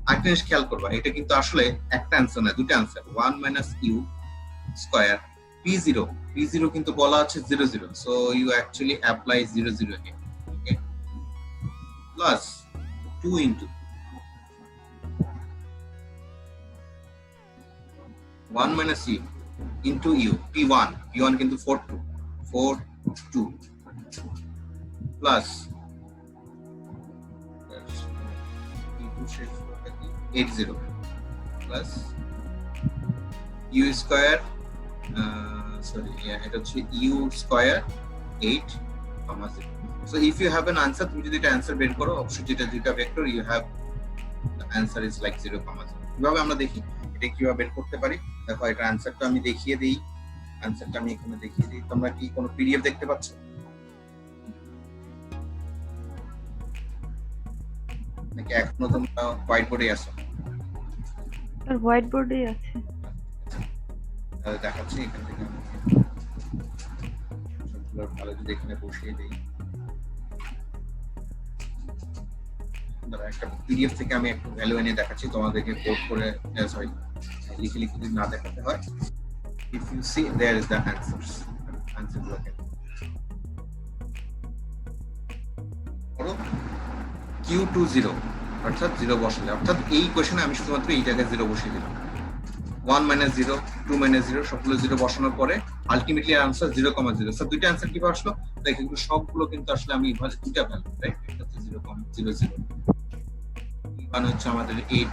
আরেকটা জিনিস খেয়াল করবা, এটা কিন্তু আসলে একটা অ্যান্সার না, দুটো answer. 1 minus you square P0 কিন্তু বলা আছে 0 0, so you actually apply 0 0 here, okay, plus 2 into 1 minus U into U P1 কিন্তু 4 2 প্লাস 80 প্লাস ইউ স্কয়ার এটা হচ্ছে you square 8, 0. So if you have an answer, তুমি যদি এটা অ্যানসার বের করো, অবশ্যই যেটা দুইটা vector, you have the answer is like 0, 0. কিভাবে আমরা দেখি এটা কিভাবে বের করতে পারি? দেখো এটা অ্যানসারটা আমি দেখিয়ে দেই, অ্যানসারটা আমি এখানে দেখিয়ে দিই। তোমরা কি কোনো পিডিএফ দেখতে পাচ্ছ নাকি এখনো তোমরা হোয়াইট বোর্ডে আছো?
আর হোয়াইট বোর্ডে আছে।
দেখাচ্ছি এখান থেকে আমি সবগুলো ভালো যদি এখানে বসিয়ে দিই। একটা পিডিএফ থেকে আমি একটু ভ্যালু এনে দেখাচ্ছি তোমাদেরকে, কোড করে সরি লিখে যদি না দেখাতে হয়। If you see there is the answers, answer গুলোকে করো Q20 অর্থাৎ 0 বসালে, অর্থাৎ এই কোশ্চেনে আমি শুধুমাত্র এই জায়গায় 0 বসিয়ে দিলাম। 1 মাইনাস 0 2 মাইনাস 0 সবগুলো 0 বসানোর পরে আলটিমেটলি আনসার 0, 0। স্যার দুইটা আনসার কি আসলো? দেখো এগুলো সবগুলো কিন্তু আসলে আমি এভাবে দুইটা ভ্যালু, রাইট? এটা হচ্ছে 0, 0 মানে হচ্ছে আমাদের 8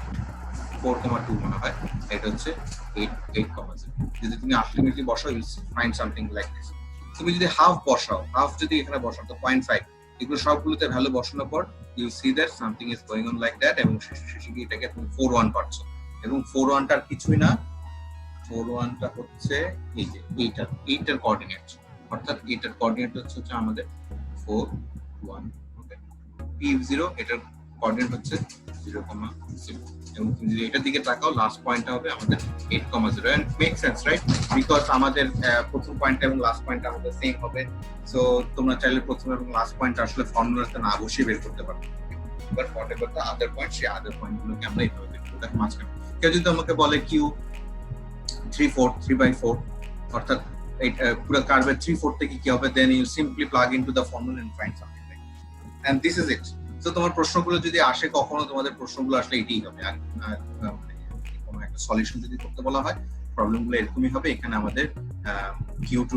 4,2 মনে হয়, এটা হচ্ছে 8 8,0। যদি তুমি আলটিমেটলি বসাও you find something like this. তুমি যদি হাফ বসাও, হাফ যদি এখানে বসাও তো 0.5, এগুলো সবগুলোতে ভ্যালু বসানোর পর you see that something is going on like that, এবং শেষে গিয়ে এটাকে তুমি 4-1 পাচ্ছো। এবং 4-1টা কিছুই না, 4-1টা হচ্ছে এই যে এইটার কোঅর্ডিনেট, অর্থাৎ এইটার কোঅর্ডিনেট হচ্ছে আমাদের 4-1, ওকে। P0 এটার কোঅর্ডিনেট হচ্ছে 0, 0, এবং তুমি যদি এটার দিকে তাকাও লাস্ট পয়েন্টটা হবে আমাদের 8, 0, and make sense, right? Because আমাদের প্রথম পয়েন্টটা এবং লাস্ট পয়েন্টটা আমাদের সেম হবে। সো তোমরা চাইলে প্রথম এবং লাস্ট পয়েন্টটা আসলে ফর্মুলাতে না বসিয়ে বের করতে পারো, but whatever the other point, সেই আদার পয়েন্টগুলোকে আমরা এইভাবে বের করব। দেখো মাঝখানে কেউ যদি আমাকে বলে Q3/4 অর্থাৎ এই পুরো কার্ভের 3/4 থেকে কি হবে, then you simply plug into the formula and find something like and this is it. তো তোমার প্রশ্নগুলো যদি আসে কখনো, তোমাদের প্রশ্নগুলো আসলে এটাই হবে। আর কোনো একটা সলিউশন যদি করতে বলা হয়, প্রবলেমগুলো এরকমই হবে। এখানে আমাদের Q2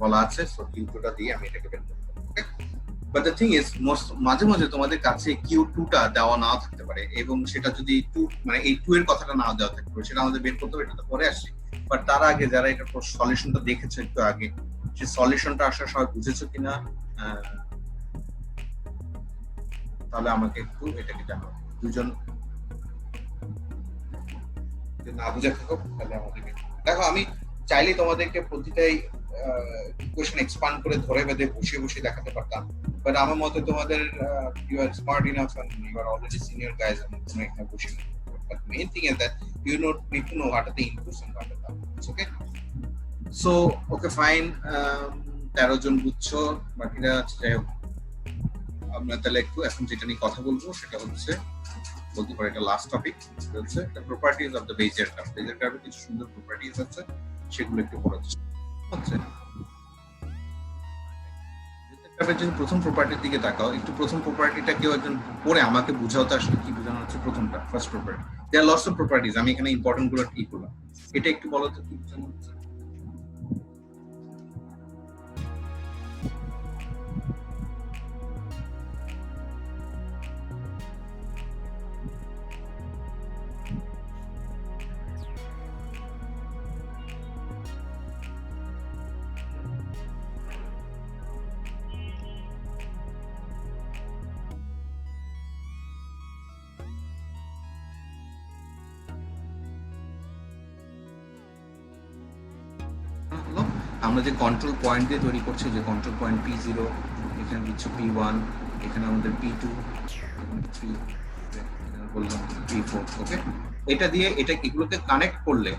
বলা আছে, সো Q2টা দিয়ে আমি এটাকে বের করব, ওকে। বাট দ্য থিং ইজ মাঝে মাঝে তোমাদের কাছে Q2টা দেওয়া নাও থাকতে পারে, এবং সেটা যদি 2 মানে এই 2 এর কথাটা নাও দেওয়া থাকতে পারে, সেটা আমাদের বের করতে হবে, এটা তো পরে আসছে। বাট তার আগে যারা এটা সলিউশনটা দেখেছো একটু আগে, সেই সলিউশনটা আসলে সবাই বুঝেছো কিনা তাহলে আমাকে একটু এটাকে জানাও। দুজন যদি না বুঝে থাকো তাহলে আমাদেরকে দেখো, আমি চাইলে তোমাদেরকে প্রতিটাই কোশ্চেন এক্সপান্ড করে ধরে বেঁধে বসিয়ে বসিয়ে দেখাতে পারতাম, বাট আমার মতে তোমাদের you are smart enough and you are already senior guys, আমি তোমরা এখানে বসে। But the main thing is that you need to know what are the inputs and what are the outputs, okay? So, okay, fine. 13 জন বুঝছো, বাকিরা যাই হোক। আমরা তাহলে একটু এখন যেটা নিয়ে কথা বলবো সেটা হচ্ছে, বলতে পারি এটা লাস্ট টপিক, সেটা হচ্ছে the properties of the Bezier curve. Bezier curve এর কিছু সুন্দর প্রপার্টিজ আছে, সেগুলো একটু পড়ার চেষ্টা হচ্ছে। যদি প্রথম প্রপার্টির দিকে তাকাও, একটু প্রথম প্রপার্টিটা কেউ একজন পড়ে আমাকে বুঝাও তো আসলে কি বোঝানো হচ্ছে প্রথমটা, first property. There are lots of properties, আমি এখানে ইম্পর্টেন্ট গুলো কি করলাম, এটা একটু বলো তো কি বোঝানো হচ্ছে। আমরা যে কন্ট্রোল পয়েন্ট দিয়ে তৈরি করছি, যে কন্ট্রোল পয়েন্ট P0, এখানে দিচ্ছি P1, এখানে আমাদের P2, বললাম P4, ওকে। এটা দিয়ে এগুলোকে কানেক্ট করলে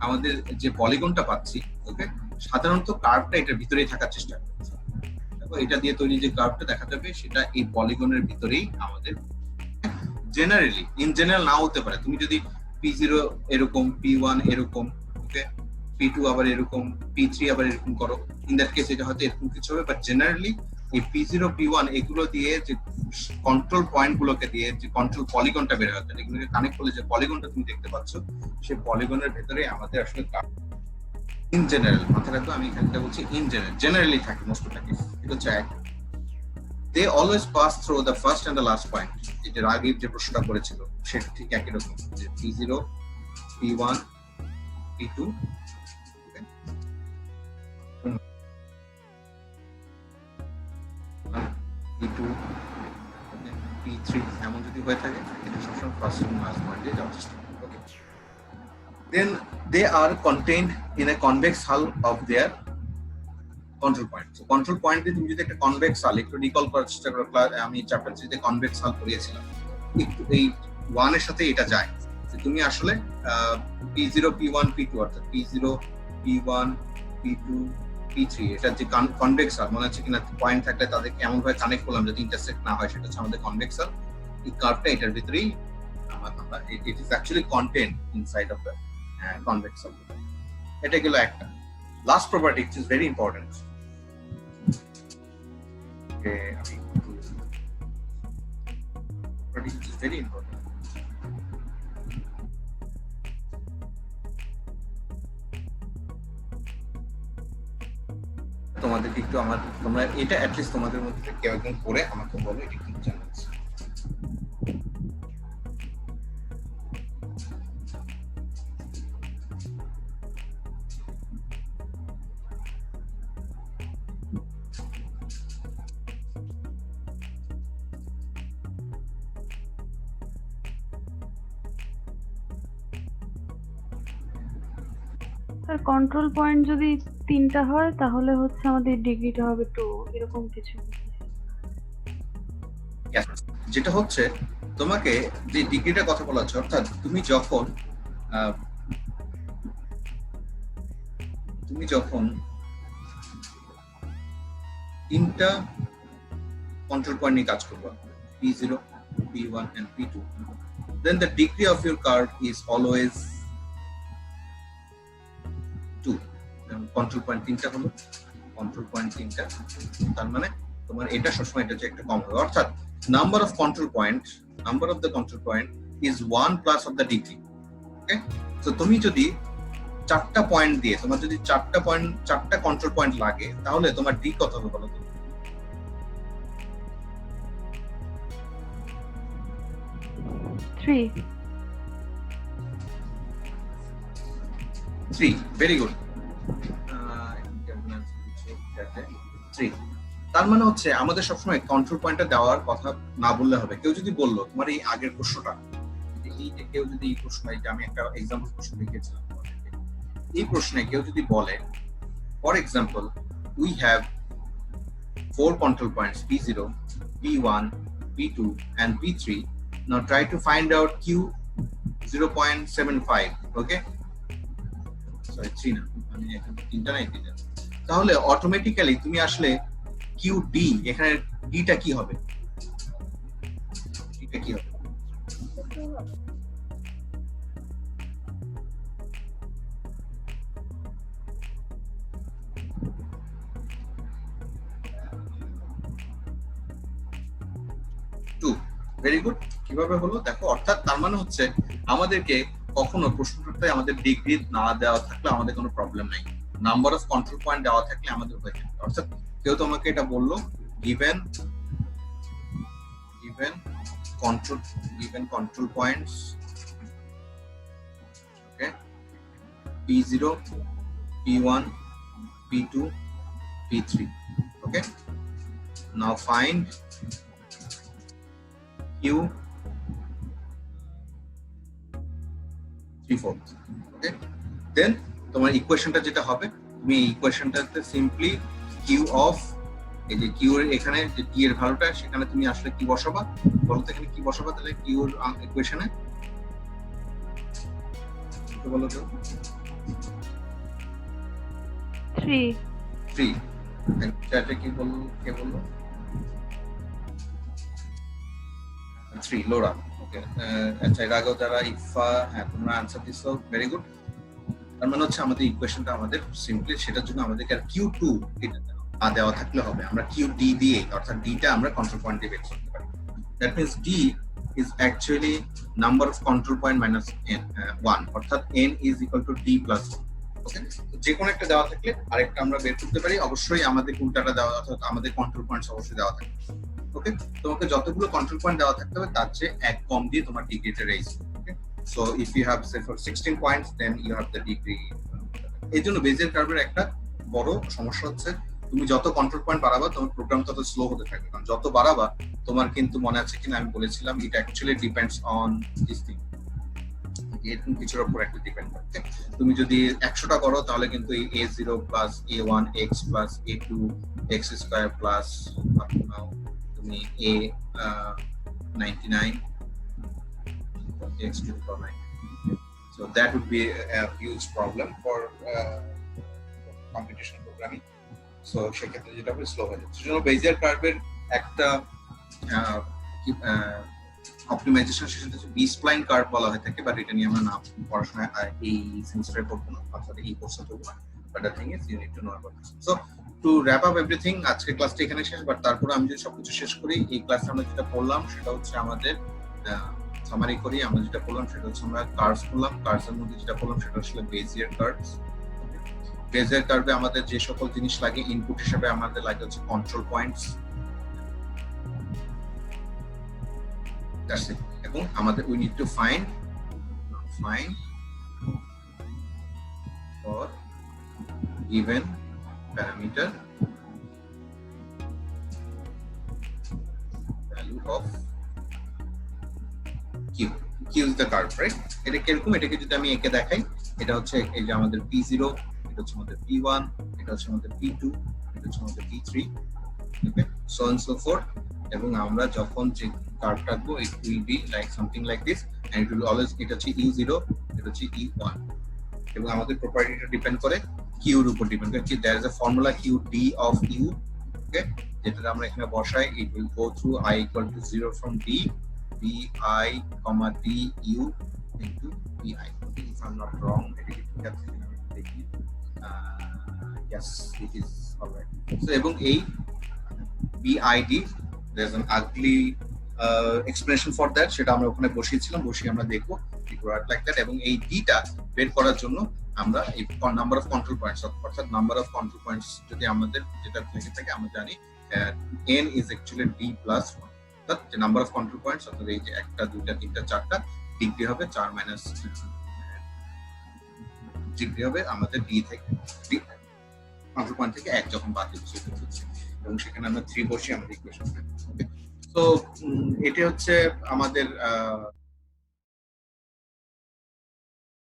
আমাদের যে পলিগনটা পাচ্ছি, ওকে, সাধারণত কার্ভটা এটার ভিতরেই থাকার চেষ্টা করছে। দেখো এটা দিয়ে তৈরি যে কার্ভটা দেখা যাবে সেটা এই পলিগনের ভিতরেই আমাদের জেনারেলি, ইন জেনারেল নাও হতে পারে। তুমি যদি P0 এরকম, P1 এরকম, ওকে, P2 আবার এরকম, P3 আবার এরকম করো, ইন দ্যাট কেস এটা হয়তো এরকম কিছু হবে। বাট জেনারেলি এই P0 P1 এগুলো দিয়ে যে কন্ট্রোল পয়েন্ট গুলোকে দিয়ে যে কন্ট্রোল পলিগনটা বের হয়, এগুলোকে কানেক্ট করলে যে পলিগনটা তুমি দেখতে পাচ্ছ, সেই পলিগনের ভেতরে আমাদের আসলে ইন জেনারেল, মাথায় রাখো আমি এখানটা বলছি ইন জেনারেল, জেনারেলি থাকে মোস্ট অফ থাকে। এটা হচ্ছে এক। They always pass through the first and the last point. যেটা আগে যে প্রশ্নটা করেছিল সেটা ঠিক একই রকম, যে P0 P1 P2 P2 P3 এমন যদি হয়ে থাকে, এটা সবসময় ফার্স্ট এবং লাস্ট পয়েন্টে যাওয়ার চেষ্টা করবে। ওকে, then they are contained in a convex hull of their control point. So control পয়েন্টে তুমি যদি একটা কনভেক্স হাল, একটু রিকল করার চেষ্টা করো, আমি চ্যাপ্টার 3 তে কনভেক্স হাল পড়িয়েছিলাম, একটু এই 1 এর সাথে এটা যায় যে তুমি আসলে P0 P1 P2 অর্থাৎ P0 P1 P2 P3 এটা যে কনভেক্স হাল, মনে হচ্ছে কিনা পয়েন্ট থাকলে তাদেরকে এমন ভাবে কানেক্ট করলাম যাতে ইন্টারসেক্ট না হয়, সেটা হচ্ছে আমাদের কনভেক্স হাল। এই কার্ভটা এটার ভিতরেই আমরা it is actually content inside of the convex হাল। এটা গেল একটা। Last property which is very important. Property which is very important. তোমাদেরকে একটু তোমরা এটা অ্যাটলিস্ট তোমাদের মধ্যে কেউ একজন পড়ে আমাকে বলো এটা কি জানাচ্ছে।
স্যার কন্ট্রোল পয়েন্ট যদি 3টা হয় তাহলে হচ্ছে আমাদের ডিগ্রিটা হবে 2, এরকম কিছু।
যেটা হচ্ছে তোমাকে যে ডিগ্রিটার কথা বলা হচ্ছে, অর্থাৎ তুমি যখন তিনটা কন্ট্রোল পয়েন্ট নিয়ে কাজ করবে, P0 P1 and P2, then the degree of your curve is always 2. Control point 3টা হলো, কন্ট্রোল পয়েন্ট 3টা, তার মানে তোমার এটা সবসময় এটা একটা কম হবে, অর্থাৎ number of the control point is 1 plus of the degree. Okay, so তুমি যদি 4টা পয়েন্ট দিয়ে, তোমার যদি 4টা কন্ট্রোল পয়েন্ট লাগে, তাহলে তোমার ডি কত হবে বলো তো? 3. Very good. 3. তার মানে হচ্ছে আমাদের সবসময় কন্ট্রোল পয়েন্টটা দেওয়ার কথা না বললে হবে। কেউ যদি বললো তোমার এই আগের প্রশ্নটা, কেউ যদি এই প্রশ্ন, এটা আমি একটা এক্সাম্পল প্রশ্ন লিখেছিলাম, এই প্রশ্নে কেউ যদি বলে for example we have 4 control points P0 P1 P2 and P3, now try to find out Q 0.75. okay, sorry 3 না, আমি এখানে 3টা নাই, 3টা, তাহলে অটোমেটিক্যালি তুমি আসলে QD, এখানে ডিটা কি হবে? ডিটা কি হবে? Very good. কিভাবে হলো দেখো, অর্থাৎ তার মানে হচ্ছে আমাদেরকে কখনো প্রশ্নটাতে আমাদের ডিগ্রি না দেওয়া থাকলে আমাদের কোনো প্রবলেম নাই, নাম্বার অফ কন্ট্রোল পয়েন্ট দেওয়া থাকলে আমাদের হয়ে যাবে। অর্থাৎ কেউ তোমাকে এটা বললো given control points, okay, P0 P1 P2 P3, okay, now find Q 3/4, okay, then তোমার ইকুয়েশনটা যেটা হবে, তুমি ইকুয়েশনটাতে সিম্পলি Q অফ এই যে কিউ এর এখানে যে টি এর ভ্যালুটা, সেখানে তুমি আসলে কি বসাবা বলতো? এখানে কি বসাবা তাহলে কিউ এর ইকুয়েশনে বলো তো?
3
3 চ্যাটে কি বললো, কে বললো 3 লোরা। ওকে, আচ্ছা এর আগেও যারা ইফা, হ্যাঁ তোমরা আনসার দিছো, ভেরি গুড। তার মানে হচ্ছে আমাদের ইকুয়েশনটা আমাদের সিম্পলি সেটার জন্য আমাদেরকে আর Q2 এটা দেওয়া থাকলে হবে, আমরা QD দিয়ে অর্থাৎ ডিটা আমরা কন্ট্রোল পয়েন্ট দিয়ে বের করতে পারি। That means D is actually number of control point minus n 1 অর্থাৎ n is equal to D plus 1। ওকে, যে কোনো একটা দেওয়া থাকলে আরেকটা আমরা বের করতে পারি, অবশ্যই আমাদের কোনটাটা দেওয়া অর্থাৎ আমাদের কন্ট্রোল পয়েন্টস অবশ্যই দেওয়া থাকে। ওকে, তোমাকে যতগুলো কন্ট্রোল পয়েন্ট দেওয়া থাকতে হবে তার চেয়ে এক কম দিয়ে তোমার ডিগ্রিটা raise. Okay, so if you have say for 16 points then you have the degree. এই জন্য বেজিয়ার কার্ভের একটা বড় সমস্যা হচ্ছে তুমি যত কন্ট্রোল পয়েন্ট বাড়াবা তোমার প্রোগ্রাম তত স্লো হতে থাকবে, কারণ যত বাড়াবা তোমার কিন্তু মনে আছে কিনা আমি বলেছিলাম it actually depends on this thing, এরকম কিছুর উপর একটা ডিপেন্ড করছে। তুমি যদি 100টা করো তাহলে কিন্তু এই a0 plus a1 x plus a2 x square plus now তুমি a99 x to the power 9, so that would be a huge problem for computational programming. So সেক্ষেত্রে যেটা হবে স্লো হয়ে যাচ্ছে। সেজন্য বেজিয়ার কার্ভের একটা অপটিমাইজেশন সেটা হচ্ছে বি স্প্লাইন কার্ভ বলা হয়ে থাকে, বাট এটা নিয়ে আমরা না পড়াশোনা এই সেমিস্টারে পড়বো না, অর্থাৎ এই কোর্সে পড়বো না, but the thing is you need to know about this. So to wrap up everything, আজকে ক্লাসটা এখানে শেষ, বাট তারপরে আমি যদি সবকিছু শেষ করি, এই ক্লাসে আমরা যেটা পড়লাম সেটা হচ্ছে আমাদের সামারি করি। আমরা যেটা পড়লাম সেটা হচ্ছে আমরা কার্ভস পড়লাম, কার্ভসের মধ্যে যেটা পড়লাম সেটা আসলে বেজিয়ার কার্ভস। বেজিয়ার কার্ভে আমাদের যে সকল জিনিস লাগে ইনপুট হিসেবে আমাদের লাগে হচ্ছে কন্ট্রোল পয়েন্টস, এবং আমাদের we need to find for given parameter value of q is the curve, right? এটা কিরকম, এটাকে যদি আমি একে দেখাই, এটা হচ্ছে এই যে আমাদের p0, এটা হচ্ছে আমাদের p1, এটা হচ্ছে আমাদের p2, এটা হচ্ছে আমাদের p3, okay, so on so forth। এবং আমরা যখন যে কার্ভ রাখবো it will be like something like this and it will always, এটা হচ্ছে u0, এটা হচ্ছে e1, এবং আমাদের প্রপার্টিটা ডিপেন্ড করে q এর উপর ডিপেন্ড করে। there is a formula qd of u, ওকে, যেটা আমরা এখানে বসাই, it will go through I equal to 0 from d bi, comma d u into bi, okay, if I'm not wrong, এটা কি ঠিক আছে কিনা আমি দেখি, yes it is alright। so এবং এই bid, there's an ugly explanation for that, সেটা আমরা ওখানে বসিয়েছিলাম, বসিয়ে আমরা দেখবো it work like that। এবং এই d-টা বের করার জন্য আমরা এই নাম্বার অফ কন্ট্রোল পয়েন্টস, অর্থাৎ নাম্বার অফ কন্ট্রোল পয়েন্টস যদি আমাদের যেটা থেকে থাকে আমরা জানি n is actually d plus 1, অর্থাৎ যে নাম্বার অফ কন্ট্রোল পয়েন্টস, অর্থাৎ এই যে একটা দুইটা তিনটা চারটা, ডিগ্রি হবে 4 মাইনাস ডিগ্রি হবে আমাদের d থেকে, কন্ট্রোল পয়েন্ট থেকে 1 যখন বাদ দিচ্ছি এবং সেখানে আমরা 3 বসিয়ে আমাদের ইকুয়েশন। ওকে, তো এটা হচ্ছে আমাদের